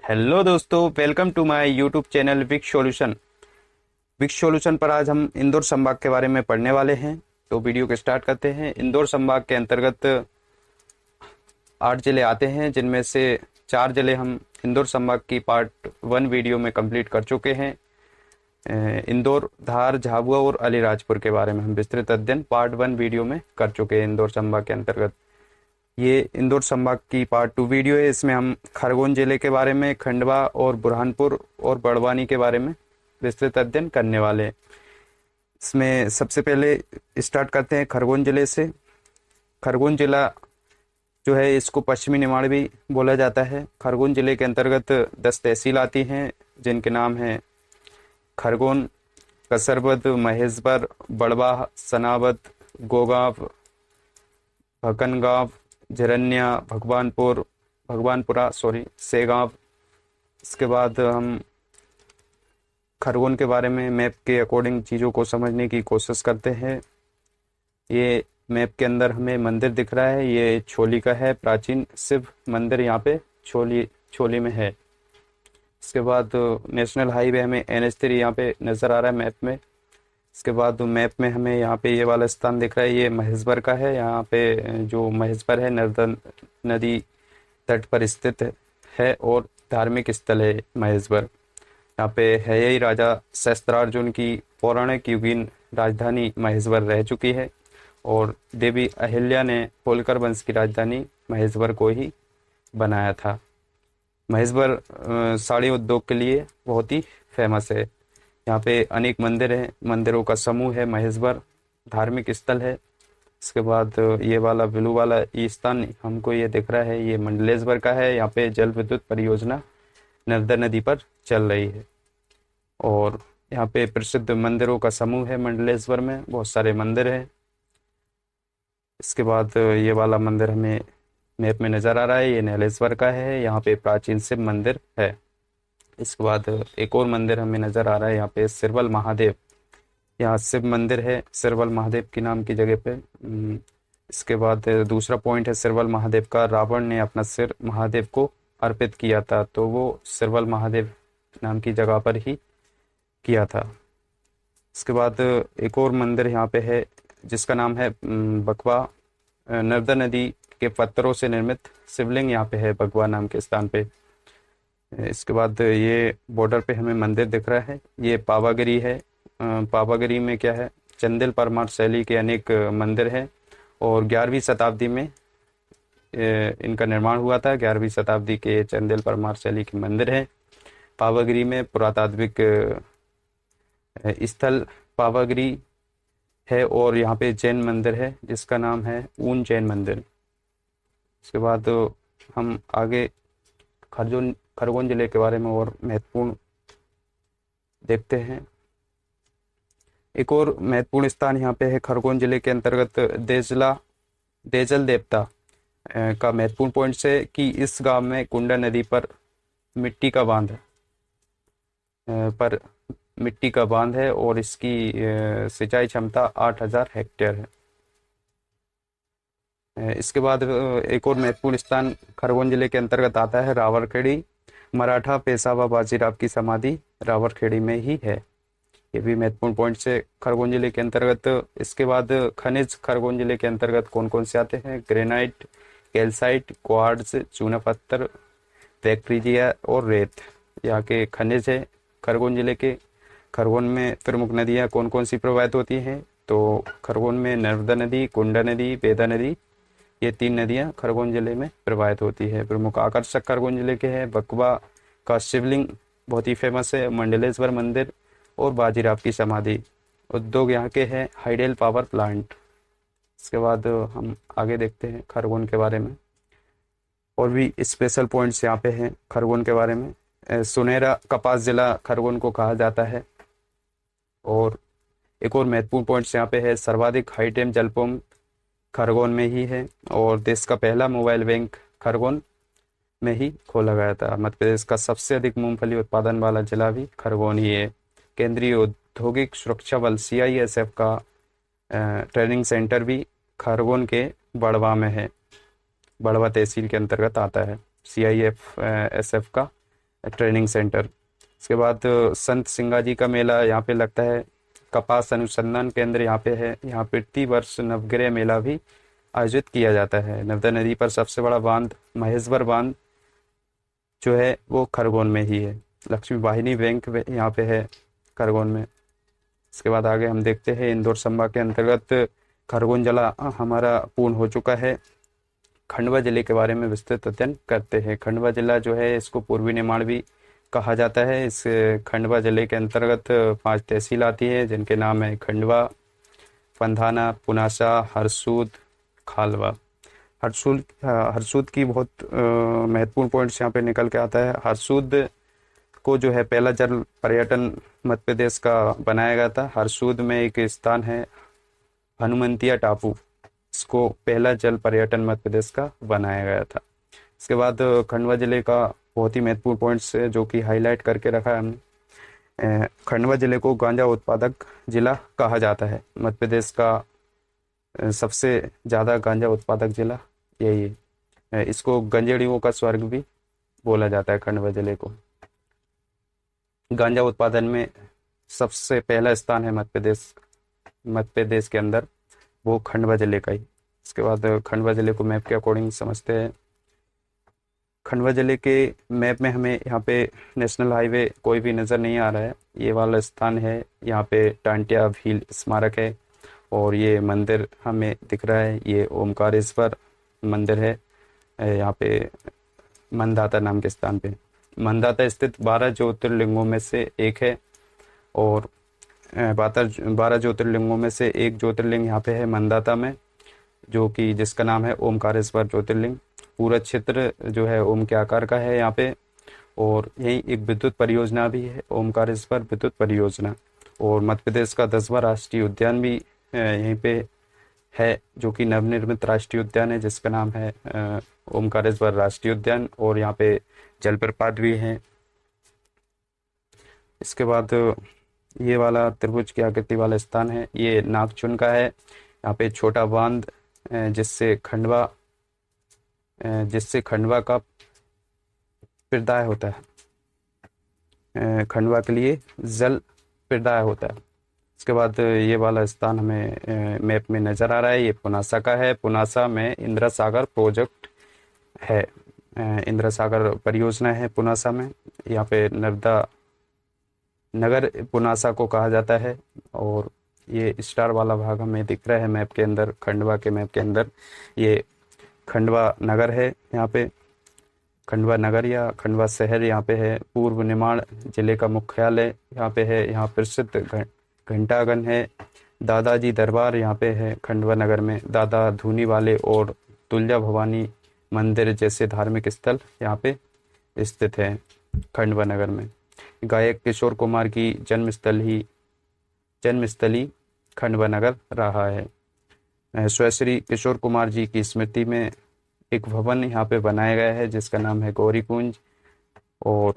Hello दोस्तों, welcome to my YouTube channel Vicks solution. Vicks solution पर आज हम इंदौर संभाग के बारे में पढ़ने वाले हैं। तो वीडियो को स्टार्ट करते हैं। इंदौर संभाग के अंतर्गत 8 जिले आते हैं, जिनमें से 4 जिले हम इंदौर संभाग की पार्ट 1 वीडियो में कंप्लीट कर चुके हैं। इंदौर, धार, झाबुआ और अलीराजपुर के बारे में हम विस्तृत अध्ययन पार्ट 1 वीडियो में कर चुके हैं इंदौर संभाग के अंतर्गत। ये इंदौर संभाग की पार्ट 2 वीडियो है। इसमें हम खरगोन जिले के बारे में, खंडवा और बुरहानपुर और बड़वानी के बारे में विस्तृत अध्ययन करने वाले हैं। इसमें सबसे पहले स्टार्ट करते हैं खरगोन जिले से। खरगोन जिला जो है, इसको पश्चिमी निमाड़ भी बोला जाता है। खरगोन जिले के अंतर्गत 10 तहसील आती हैं, जिनके नाम हैं खरगोन, कसरबद, महेशवर, बड़वा, सनावद, गोगांव, भकनगांव, झरन्या, भगवानपुरा सेगांव। इसके बाद हम खरगोन के बारे में मैप के अकॉर्डिंग चीज़ों को समझने की कोशिश करते हैं। ये मैप के अंदर हमें मंदिर दिख रहा है, ये छोली का है, प्राचीन शिव मंदिर यहाँ पे छोली में है। इसके बाद नेशनल हाईवे हमें NH3 यहाँ पे नज़र आ रहा है मैप में। इसके बाद मैप में हमें यहाँ पे ये वाला स्थान दिख रहा है, ये महेशवर का है। यहाँ पे जो महेशवर है, नर्मदा नदी तट पर स्थित है और धार्मिक स्थल है महेशवर। यहाँ पे है यही राजा सहस्त्रार्जुन की पौराणिक युगीन राजधानी महेशवर रह चुकी है, और देवी अहिल्या ने होलकर वंश की राजधानी महेशवर को ही बनाया था। महेशवर साड़ी उद्योग के लिए बहुत ही फेमस है। यहाँ पे अनेक मंदिर हैं, मंदिरों का समूह है महेशवर, धार्मिक स्थल है। इसके बाद ये वाला ब्लू वाला ये स्थान हमको ये दिख रहा है, ये मंडलेश्वर का है। यहाँ पे जल विद्युत परियोजना नर्मदा नदी पर चल रही है, और यहाँ पे प्रसिद्ध मंदिरों का समूह है। मंडलेश्वर में बहुत सारे मंदिर हैं। इसके बाद ये वाला मंदिर हमें मैप में नज़र आ रहा है, ये नीलेश्वर का है। यहाँ पे प्राचीन शिव मंदिर है। इसके बाद एक और मंदिर हमें नज़र आ रहा है, यहाँ पे सिरवल महादेव, यहाँ शिव मंदिर है सिरवल महादेव की नाम की जगह पे। इसके बाद दूसरा पॉइंट है सिरवल महादेव का। रावण ने अपना सिर महादेव को अर्पित किया था, तो वो सिरवल महादेव नाम की जगह पर ही किया था। इसके बाद एक और मंदिर यहाँ पे है, जिसका नाम है बकवा। नर्मदा नदी के पत्थरों से निर्मित शिवलिंग यहाँ पे है बकवा नाम के स्थान पे। इसके बाद ये बॉर्डर पे हमें मंदिर दिख रहा है, ये पावागरी है। पावागरी में क्या है, चंदेल परमार शैली के अनेक मंदिर हैं, और 11वीं शताब्दी में इनका निर्माण हुआ था। 11वीं शताब्दी के चंदेल परमार शैली के मंदिर हैं पावागरी में। पुरातात्विक स्थल पावागरी है, और यहाँ पे जैन मंदिर है जिसका नाम है ऊन जैन मंदिर। इसके बाद हम आगे खरगोन जिले के बारे में और महत्वपूर्ण देखते हैं। एक और महत्वपूर्ण स्थान यहाँ पे है खरगोन जिले के अंतर्गत देजल देवता का महत्वपूर्ण पॉइंट है कि इस गांव में कुंडा नदी पर मिट्टी का बांध है, और इसकी सिंचाई क्षमता 8000 हेक्टेयर है। इसके बाद एक और महत्वपूर्ण स्थान खरगोन जिले के अंतर्गत आता है रावरखेड़ी। मराठा पेशवा बाजीराव की समाधि रावरखेड़ी में ही है। ये भी महत्वपूर्ण पॉइंट से खरगोन जिले के अंतर्गत। इसके बाद खनिज खरगोन जिले के अंतर्गत कौन कौन से आते हैं, ग्रेनाइट, कैल्साइट, क्वार्ट्ज, चूना पत्थर, बैक्टीरिया और रेत, यहाँ के खनिज है खरगोन जिले के। खरगोन में प्रमुख नदियाँ कौन कौन सी प्रवाहित होती हैं, तो खरगोन में नर्मदा नदी, कुंडा नदी, बेदा नदी, ये 3 नदियाँ खरगोन जिले में प्रवाहित होती है। प्रमुख आकर्षक खरगोन जिले के हैं बकवा का शिवलिंग बहुत ही फेमस है, मंडलेश्वर मंदिर और बाजीराव की समाधि। उद्योग यहाँ के हैं हाइडल पावर प्लांट। इसके बाद हम आगे देखते हैं खरगोन के बारे में, और भी स्पेशल पॉइंट्स यहाँ पे हैं खरगोन के बारे में। सुनहरा कपास जिला खरगोन को कहा जाता है। और एक और महत्वपूर्ण पॉइंट्स यहाँ पे है, सर्वाधिक हाईटेम जल पंप खरगोन में ही है, और देश का पहला मोबाइल बैंक खरगोन में ही खोला गया था। मध्य प्रदेश का सबसे अधिक मूंगफली उत्पादन वाला जिला भी खरगोन ही है। केंद्रीय औद्योगिक सुरक्षा बल CISF का ट्रेनिंग सेंटर भी खरगोन के बड़वा में है, बड़वा तहसील के अंतर्गत आता है, CIF SF का ट्रेनिंग सेंटर। इसके बाद संत सिंगा जी का मेला यहाँ पे लगता है। कपास अनुसंधान केंद्र यहाँ पे है। यहाँ प्रति वर्ष नवग्रह मेला भी आयोजित किया जाता है। नर्मदा नदी पर सबसे बड़ा बांध महेश्वर बांध जो है वो खरगोन में ही है। लक्ष्मी वाहिनी बैंक यहाँ पे है खरगोन में। इसके बाद आगे हम देखते हैं इंदौर संभाग के अंतर्गत खरगोन जिला हमारा पूर्ण हो चुका है। खंडवा जिले के बारे में विस्तृत अध्ययन करते हैं। खंडवा जिला जो है इसको पूर्वी निमाड़ भी कहा जाता है। इस खंडवा जिले के अंतर्गत 5 तहसील आती है जिनके नाम है खंडवा, पंधाना, पुनासा, हरसूद, खालवा। हरसूद की बहुत महत्वपूर्ण पॉइंट्स यहाँ पे निकल के आता है। हरसूद को जो है पहला जल पर्यटन मध्य प्रदेश का बनाया गया था। हरसूद में एक स्थान है हनुमंतिया टापू, इसको पहला जल पर्यटन मध्य प्रदेश का बनाया गया था। इसके बाद खंडवा जिले का बहुत ही महत्वपूर्ण पॉइंट्स है जो कि हाईलाइट करके रखा है हमने। खंडवा जिले को गांजा उत्पादक जिला कहा जाता है। मध्य प्रदेश का सबसे ज़्यादा गांजा उत्पादक जिला यही है। इसको गंजेड़ियों का स्वर्ग भी बोला जाता है। खंडवा जिले को गांजा उत्पादन में सबसे पहला स्थान है मध्य प्रदेश के अंदर, वो खंडवा जिले का ही। इसके बाद खंडवा जिले को मैप के अकॉर्डिंग समझते हैं। खंडवा जिले के मैप में हमें यहाँ पे नेशनल हाईवे कोई भी नज़र नहीं आ रहा है। ये वाला स्थान है, यहाँ पे टांटिया भील स्मारक है और ये मंदिर हमें दिख रहा है, ये ओमकारेश्वर मंदिर है यहाँ पे मनदाता नाम के स्थान पे। मनदाता स्थित 12 ज्योतिर्लिंगों में से एक है और 12 ज्योतिर्लिंगों में से एक ज्योतिर्लिंग यहाँ पे है मनदाता में, जो कि जिसका नाम है ओमकारेश्वर ज्योतिर्लिंग। पूरा क्षेत्र जो है ओम के आकार का है यहाँ पे। और यही एक विद्युत परियोजना भी है, ओमकारेश्वर विद्युत परियोजना। और मध्य प्रदेश का 10वां राष्ट्रीय उद्यान भी यहीं पे है, जो कि नवनिर्मित राष्ट्रीय उद्यान है जिसका नाम है ओमकारेश्वर राष्ट्रीय उद्यान। और यहाँ पे जलप्रपात भी हैं। इसके बाद ये वाला त्रिभुज की आकृति वाला स्थान है, ये नागचुन का है। यहाँ पे छोटा बांध जिससे खंडवा का प्रदाय होता है, खंडवा के लिए जल प्रदाय होता है। इसके बाद ये वाला स्थान हमें मैप में नज़र आ रहा है, ये पुनासा का है। पुनासा में इंदिरा सागर प्रोजेक्ट है, इंदिरा सागर परियोजना है पुनासा में। यहाँ पे नर्मदा नगर पुनासा को कहा जाता है। और ये स्टार वाला भाग हमें दिख रहा है मैप के अंदर, खंडवा के मैप के अंदर, ये खंडवा नगर है। यहाँ पे खंडवा नगर या खंडवा शहर यहाँ पे है। पूर्व निमाड़ जिले का मुख्यालय यहाँ पे है। यहाँ प्रसिद्ध घंटागन है। दादाजी दरबार यहाँ पे है खंडवा नगर में। दादा धूनी वाले और तुलजा भवानी मंदिर जैसे धार्मिक स्थल यहाँ पे स्थित है खंडवा नगर में। गायक किशोर कुमार की जन्मस्थली खंडवा नगर रहा है। स्वश्री किशोर कुमार जी की स्मृति में एक भवन यहाँ पे बनाया गया है जिसका नाम है गौरी कुंज। और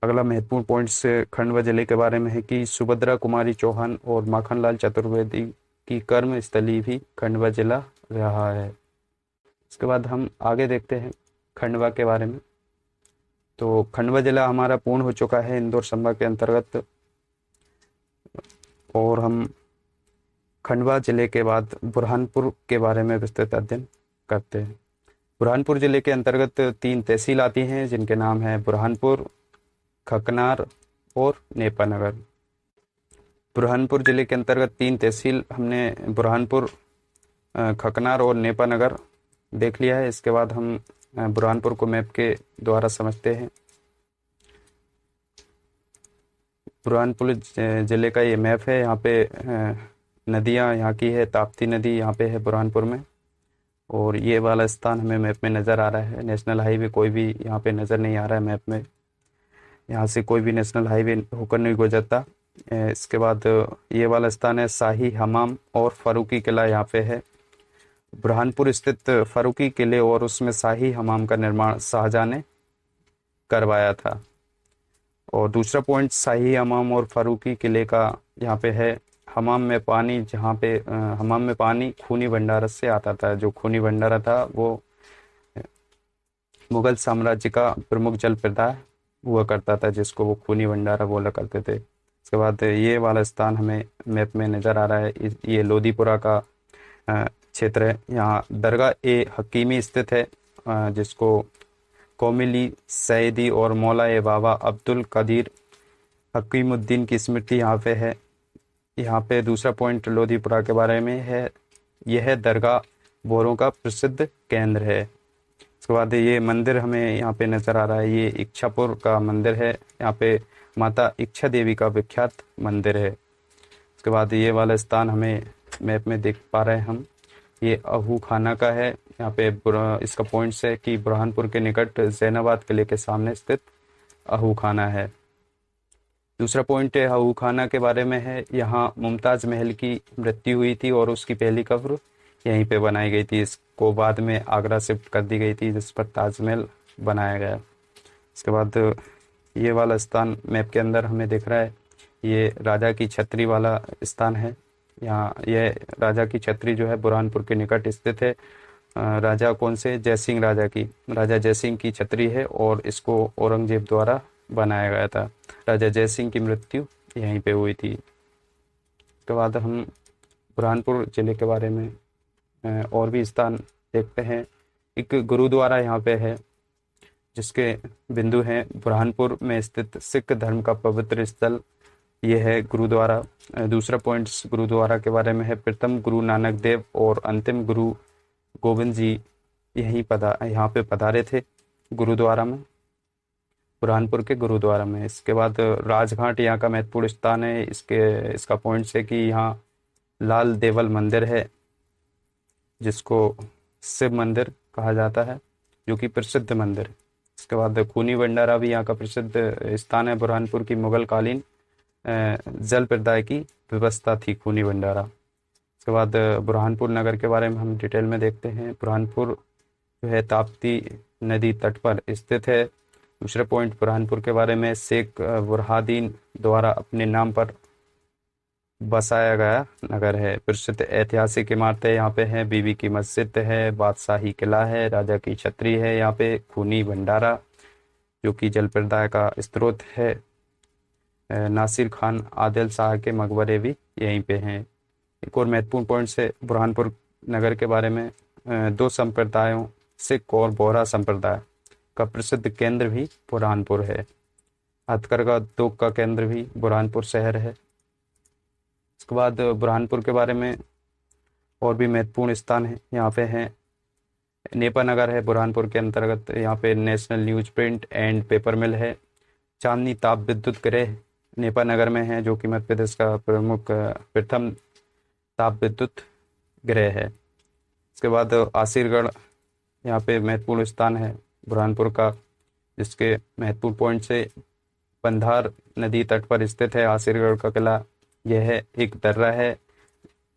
अगला महत्वपूर्ण पॉइंट्स खंडवा जिले के बारे में है कि सुभद्रा कुमारी चौहान और माखनलाल चतुर्वेदी की कर्म स्थली भी खंडवा जिला रहा है। इसके बाद हम आगे देखते हैं खंडवा के बारे में। तो खंडवा जिला हमारा पूर्ण हो चुका है इंदौर संभाग के अंतर्गत। और हम खंडवा जिले के बाद बुरहानपुर के बारे में विस्तृत अध्ययन करते हैं। बुरहानपुर जिले के अंतर्गत 3 तहसील आती हैं जिनके नाम है बुरहानपुर, खकनार और नेपानगर। बुरहानपुर जिले के अंतर्गत 3 तहसील हमने बुरहानपुर, खकनार और नेपानगर देख लिया है। इसके बाद हम बुरहानपुर को मैप के द्वारा समझते हैं। बुरहानपुर जिले का ये मैप है। यहाँ पे नदियाँ यहाँ की है, ताप्ती नदी यहाँ पे है बुरहानपुर में। और ये वाला स्थान हमें मैप में नज़र आ रहा है। नेशनल हाईवे कोई भी यहाँ पे नज़र नहीं आ रहा है मैप में, यहाँ से कोई भी नेशनल हाईवे होकर नहीं गुजरता। इसके बाद ये वाला स्थान है शाही हमाम और फारूकी किला यहाँ पे है। बुरहानपुर स्थित फारूकी किले और उसमें शाही हमाम का निर्माण शाहजहां ने करवाया था। और दूसरा पॉइंट शाही हमाम और फारूकी किले का यहाँ पे है। हमाम में पानी, जहाँ पे हमाम में पानी खूनी भंडारा से आता था। जो खूनी भंडारा था वो मुगल साम्राज्य का प्रमुख जल प्रदाय हुआ करता था, जिसको वो खूनी भंडारा बोला करते थे। उसके बाद ये वाला स्थान हमें मैप में नज़र आ रहा है, ये लोधीपुरा का क्षेत्र है। यहाँ दरगाह ए हकीमी स्थित है, जिसको कोमिली सैदी और मौला ए बाबा अब्दुल कदीर हकीमुद्दीन की स्मृति यहाँ पे है। यहाँ पे दूसरा पॉइंट लोधीपुरा के बारे में है, यह दरगाह बोरों का प्रसिद्ध केंद्र है। उसके बाद ये मंदिर हमें यहाँ पे नज़र आ रहा है, ये इच्छापुर का मंदिर है। यहाँ पे माता इच्छा देवी का विख्यात मंदिर है। उसके बाद ये वाला स्थान हमें मैप में देख पा रहे हैं हम, ये अहू खाना का है। यहाँ पे इसका पॉइंट्स है कि बुरहानपुर के निकट जैनाबाद किले के सामने स्थित अहू खाना है। दूसरा पॉइंट है अहू खाना के बारे में है, यहाँ मुमताज़ महल की मृत्यु हुई थी और उसकी पहली कब्र यहीं पे बनाई गई थी। इसको बाद में आगरा शिफ्ट कर दी गई थी, जिस पर ताजमहल बनाया गया। इसके बाद ये वाला स्थान मैप के अंदर हमें दिख रहा है, ये राजा की छतरी वाला स्थान है। यहाँ यह राजा की छतरी जो है बुरहानपुर के निकट स्थित है। राजा कौन से, जयसिंह राजा की, राजा जयसिंह की छतरी है और इसको औरंगजेब द्वारा बनाया गया था। राजा जयसिंह की मृत्यु यहीं पे हुई थी। उसके बाद हम बुरहानपुर ज़िले के बारे में और भी स्थान देखते हैं। एक गुरुद्वारा यहाँ पे है, जिसके बिंदु हैं बुरहानपुर में स्थित सिख धर्म का पवित्र स्थल, ये है गुरुद्वारा। दूसरा पॉइंट गुरुद्वारा के बारे में है, प्रथम गुरु नानक देव और अंतिम गुरु गोविंद जी यहाँ पे पधारे थे गुरुद्वारा में, बुरहानपुर के गुरुद्वारा में। इसके बाद राजघाट यहाँ का महत्वपूर्ण स्थान है। इसका पॉइंट है कि यहाँ लाल देवल मंदिर है, जिसको शिव मंदिर कहा जाता है, जो कि प्रसिद्ध मंदिर है। इसके बाद खूनी भंडारा भी यहाँ का प्रसिद्ध स्थान है। बुरहानपुर की मुगल कालीन जल प्रदाय की व्यवस्था थी खूनी भंडारा। इसके बाद बुरहानपुर नगर के बारे में हम डिटेल में देखते हैं। बुरहानपुर जो है ताप्ती नदी तट पर स्थित है। दूसरे पॉइंट बुरहानपुर के बारे में, शेख बुरहादीन द्वारा अपने नाम पर बसाया गया नगर है। प्रसिद्ध ऐतिहासिक इमारतें यहाँ पे हैं, बीबी की मस्जिद है, बादशाही किला है, राजा की छतरी है, यहाँ पे खूनी भंडारा जो कि जल प्रदाय का स्रोत है, नासिर खान आदिल शाह के मकबरे भी यहीं पे हैं। एक और महत्वपूर्ण पॉइंट है बुरहानपुर नगर के बारे में, दो संप्रदायों सिख और बोहरा संप्रदाय का प्रसिद्ध केंद्र भी बुरहानपुर है। हथकरघा उद्योग का केंद्र भी बुरहानपुर शहर है। इसके बाद बुरहानपुर के बारे में और भी महत्वपूर्ण स्थान है, यहाँ पे हैं नेपा नगर है बुरहानपुर के अंतर्गत, यहाँ पे national news print and paper mill है। चांदनी ताप विद्युत गृह नेपा नगर में है, जो कि मध्य प्रदेश का प्रथम ताप विद्युत गृह है। इसके बाद आसिरगढ़ यहाँ पे महत्वपूर्ण स्थान है बुरहानपुर का, जिसके महत्वपूर्ण पॉइंट से पंधार नदी तट पर स्थित है आसिरगढ़ का किला। यह एक दर्रा है,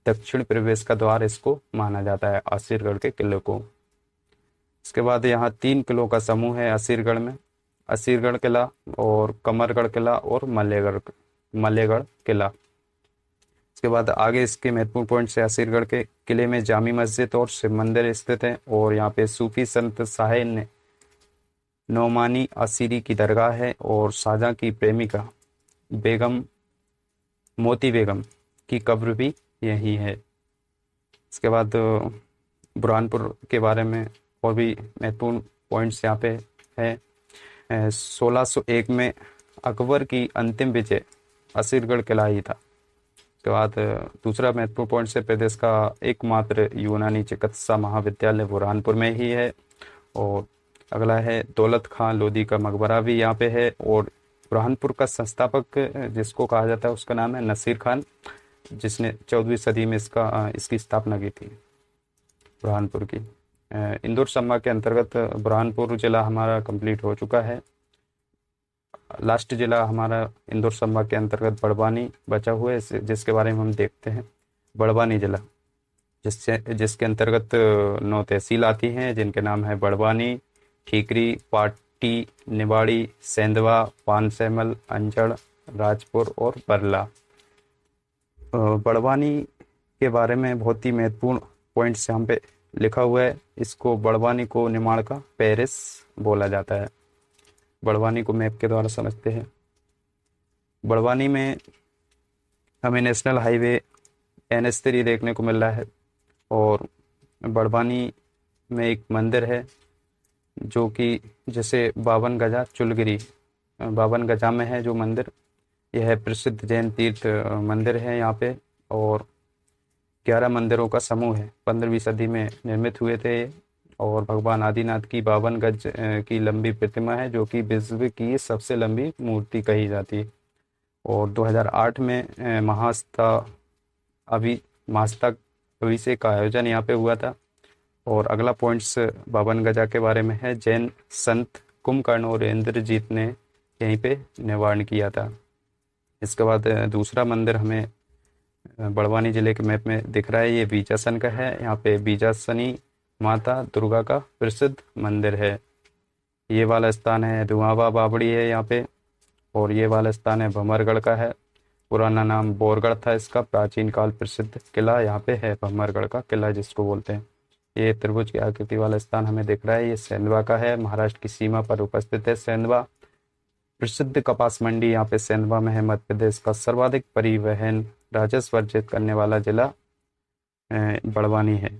दक्षिण प्रवेश का द्वार इसको माना जाता है आसिरगढ़ के किले को। इसके बाद यहाँ 3 किलों का समूह है आसिरगढ़ में, असीरगढ़ किला और कमरगढ़ किला और मलेगढ़ किला। इसके बाद आगे इसके महत्वपूर्ण पॉइंट से, असीरगढ़ के किले में जामी मस्जिद और शिव मंदिर स्थित है और यहाँ पे सूफी संत साहिब नौमानी असीरी की दरगाह है और शाहजहां की प्रेमिका बेगम मोती बेगम की कब्र भी यही है। इसके बाद बुरहानपुर के बारे में और भी महत्वपूर्ण पॉइंट्स यहाँ पे है। 1601 में अकबर की अंतिम विजय असीरगढ़ किला ही था। उसके बाद दूसरा महत्वपूर्ण पॉइंट से, प्रदेश का एकमात्र यूनानी चिकित्सा महाविद्यालय बुरहानपुर में ही है। और अगला है दौलत खां लोधी का मकबरा भी यहाँ पे है। और बुरहानपुर का संस्थापक जिसको कहा जाता है उसका नाम है नसीर खान, जिसने 14वीं सदी में इसकी स्थापना की थी बुरहानपुर की। इंदौर संभाग के अंतर्गत बुरहानपुर जिला हमारा कंप्लीट हो चुका है। लास्ट जिला हमारा इंदौर संभाग के अंतर्गत बड़वानी बचा हुआ है, जिसके बारे में हम देखते हैं। बड़वानी जिला जिसके अंतर्गत 9 तहसील आती हैं, जिनके नाम है बड़वानी, ठीकरी, पाटी, निवाड़ी, सेंधवा, पानसैमल, अंजड़, राजपुर और बरला। बड़वानी के बारे में बहुत ही महत्वपूर्ण पॉइंट्स यहाँ पे लिखा हुआ है। इसको बड़वानी को निमाड़ का पेरिस बोला जाता है। बड़वानी को मैप के द्वारा समझते हैं। बड़वानी में हमें नेशनल हाईवे NH3 देखने को मिल रहा है और बड़वानी में एक मंदिर है जो कि जैसे 52 गजा चुलगिरी 52 गजा में है जो मंदिर। यह प्रसिद्ध जैन तीर्थ मंदिर है यहाँ पे और 11 मंदिरों का समूह है। 15वीं सदी में निर्मित हुए थे ये और भगवान आदिनाथ की 52 गज की लंबी प्रतिमा है जो कि विश्व की सबसे लंबी मूर्ति कही जाती है। और 2008 में महास्थाक अभिषेक का आयोजन यहाँ पे हुआ था। और अगला पॉइंट्स 52 गजा के बारे में है। जैन संत कुंभकर्ण और इंद्रजीत ने यहीं पे निवारण किया था। इसके बाद दूसरा मंदिर हमें बड़वानी जिले के मैप में दिख रहा है। ये बीजासन का है। यहाँ पे बीजासनी माता दुर्गा का प्रसिद्ध मंदिर है। ये वाला स्थान है धुआंवा बावड़ी है यहाँ पे। और ये वाला स्थान है भमरगढ़ का है। पुराना नाम बोरगढ़ था इसका। प्राचीन काल प्रसिद्ध किला यहाँ पे है भमरगढ़ का किला जिसको बोलते हैं। ये त्रिभुज की आकृति वाला स्थान हमें दिख रहा है। ये सेंधवा का है। महाराष्ट्र की सीमा पर उपस्थित है सेंधवा। प्रसिद्ध कपास मंडी यहाँ पे सेंधवा में है। मध्य प्रदेश का सर्वाधिक परिवहन राजस्व अर्जित करने वाला जिला बड़वानी है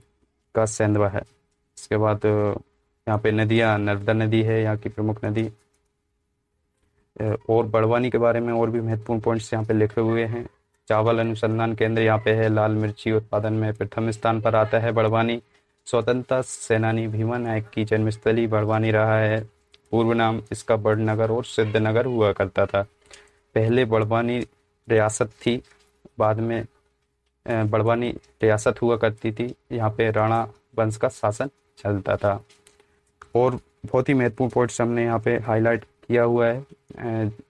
का सेंधवा है। इसके बाद यहाँ पे नदियाँ, नर्मदा नदी है यहाँ की प्रमुख नदी। और बड़वानी के बारे में और भी महत्वपूर्ण पॉइंट्स यहाँ पे लिखे हुए हैं। चावल अनुसंधान केंद्र यहाँ पे है। लाल मिर्ची उत्पादन में प्रथम स्थान पर आता है बड़वानी। स्वतंत्रता सेनानी भीमा नायक की जन्मस्थली बड़वानी रहा है। पूर्व नाम इसका बड़नगर और सिद्धनगर हुआ करता था। पहले बड़वानी रियासत थी, बाद में बड़वानी रियासत हुआ करती थी। यहाँ पे राणा वंश का शासन चलता था। और बहुत ही महत्वपूर्ण पॉइंट्स हमने यहाँ पे हाईलाइट किया हुआ है।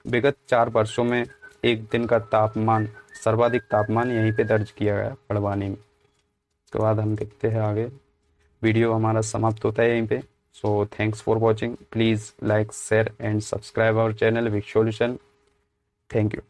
विगत 4 वर्षों में एक दिन का तापमान, सर्वाधिक तापमान यहीं पे दर्ज किया गया बड़वानी में। उसके बाद हम देखते हैं आगे। वीडियो हमारा समाप्त होता है यहीं पे। So thanks for watching. Please like, share and subscribe our channel Vick solution. Thank you.